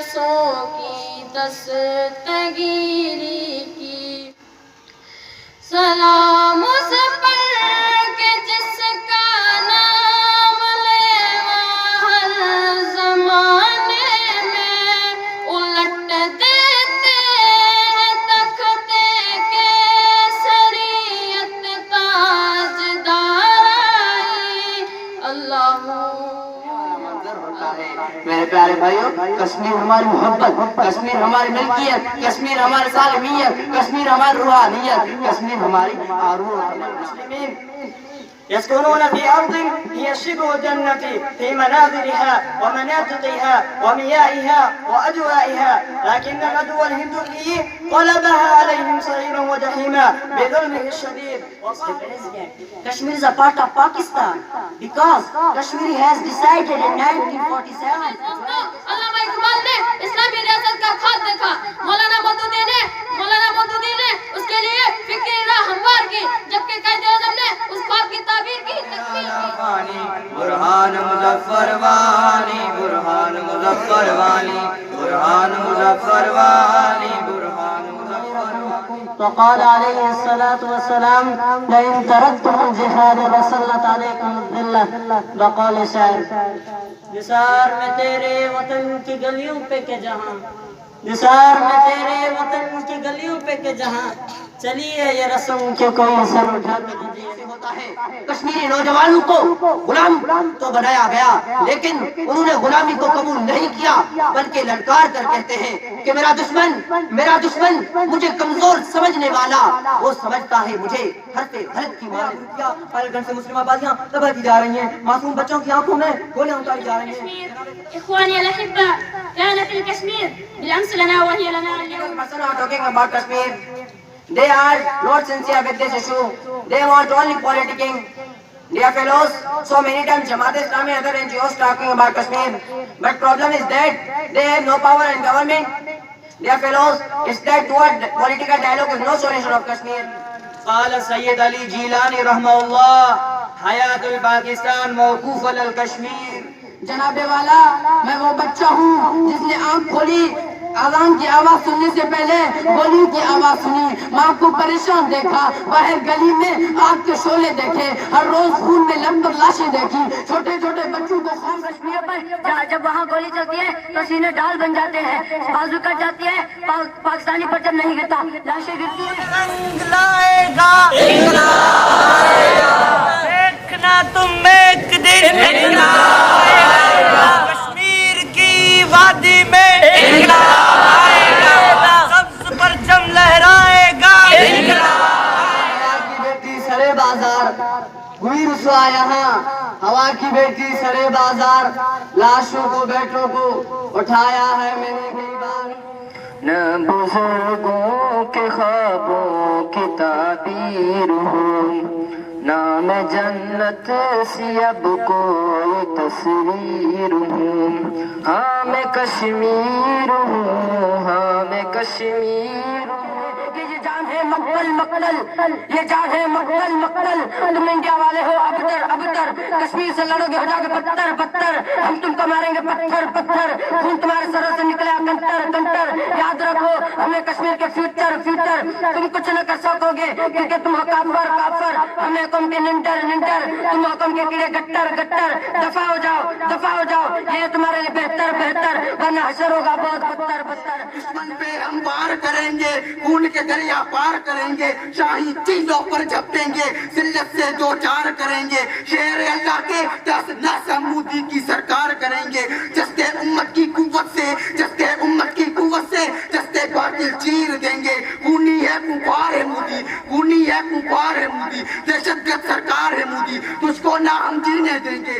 رسوں کی دستگیری کی سلام اس پر کہ جس کا نام لیوا ہر زمانے میں الٹ دیتے ہیں تختے کے سریت تاجدارائی اللہ میرے پیارے بھائیوں، کشمیر ہماری محبت، کشمیر ہماری ملکیت، کشمیر ہماری سالمیت، کشمیر ہماری روحانیت، کشمیر ہماری آروح المسلمین. يسكنون في أرض هي شبه الجنة في مناظرها ومناطقها وميائها وأجوائها، لكن العدو الهندوكي قلبها عليهم صعيدا وجحيما بظلمه الشديد. Kashmir is a part of Pakistan because Kashmir has decided in 1947. علامہ اقبال نے اسلامی ریاست کا خواب دیکھا. مولانا مودودی نے اس کے لیے فکری راہ ہموار کی، جبکہ قائد اعظم نے اس خواب کی تعبیر کی. برہان مظفر وانی، برہان مظفر وانی، برہان مظفر وانی، برہان مظفر وانی. وقال عليه الصلاة والسلام لئن تركتم الجهاد وسلط عليكم الذلة. وقال شاعر نثار میں تیرے وطن کی گلیوں پہ کہ جہاں، نثار میں تیرے وطن کی گلیوں پہ کہ جہاں چلیے یہ رسم کہ کوئی سر اٹھا کے ہوتا ہے. کشمیری نوجوانوں کو غلام تو بنایا گیا، لیکن انہوں نے غلامی کو قبول نہیں کیا، بلکہ للکار کر کہتے ہیں کہ میرا دشمن مجھے کمزور سمجھنے والا، وہ سمجھتا ہے مجھے حرف غلط کی مانند. پہلے گھر سے مسلم آبادیاں تباہ کی جا رہی ہیں، معصوم بچوں کی آنکھوں میں گولیاں اتاری جا رہی ہیں. إخواني الأحبة، كانت الكشمير بالأمس لنا وهي لنا اليوم. Talking about Kashmir, they are not sincere with this issue. They want only politicking. Dear fellows, so many times Jamaat Islami and other NGOs talking about Kashmir, but problem is that they have no power in government. Dear fellows, it's that toward political dialogue is no solution of Kashmir. قال سید علی جیلانی رحمہ اللہ حیات الپاکستان موقوف علی الکشمیر. جناب والا، میں وہ بچہ ہوں جس نے آنکھ کھولی، اذان کی آواز سننے سے پہلے گولی کی آواز سنی، ماں کو پریشان دیکھا، باہر گلی میں آگ کے شعلے دیکھے، ہر روز خون میں لمبر لاشیں دیکھی، چھوٹے چھوٹے بچوں کو خوف کشمیر پر جب وہاں گولی چلتی ہے تو سینے ڈال بن جاتے ہیں، بازو کٹ جاتی ہے، پاکستانی پرچم نہیں گرتا، لاشیں گرتی ہیں. رنگ لائے گا دیکھنا تم ایک دن کشمیر کی وادی میں سبز پرچم لہرائے گا. سرے بازار ہوئی رسوا یہاں، ہوا کی بیٹی سرے بازار، لاشوں کو بیٹوں کو اٹھایا ہے میں نے کئی بار. نہ بزرگوں کے خوابوں کی تعبیر ہو، نام جنت سی اب کوئی تصویر ہوں. ہاں میں کشمیر ہوں، ہاں میں کشمیر ہوں. یہ جان ہے مقتل مقتل، یہ جان ہے مقتل مقتل. تم انڈیا والے ہو ابتر ابتر، کشمیر سے لڑو گے ہو جاؤ گے پتھر پتھر. ہم تم کو ماریں گے پتھر پتھر، خون تمہارے سروں سے نکلا کنٹر کنٹر. یاد رکھو ہمیں کشمیر کے فیوچر فیوچر، تم کچھ نہ کر سکو گے کیونکہ تم ہو کافر کافر. ہمیں حکم کے ننٹر ننٹر، تم حکم کے کیڑے گٹر گٹر. دفاع ہو جاؤ دفاع ہو جاؤ، یہ تمہارے لیے بہتر بہتر، ورنہ حشر ہوگا بہت بدتر بدتر. دشمن پہ ہم وار کریں گے، خون کے دریا پار کریں گے، شاہی چیلوں پر جھپٹیں گے، ذلت سے دو چار کریں گے، شیر اللہ کے 10 ناسا مودی کی سرکار کریں گے. جستے امت کی قوت سے، جستے امت کی قوت سے، جستے باطل چیر دیں گے. خونی ہے پکار ہے مودی، خونی ہے پکار ہے مودی، دہشت گرد سرکار ہے مودی، تجھ کو نہ ہم جینے دیں گے.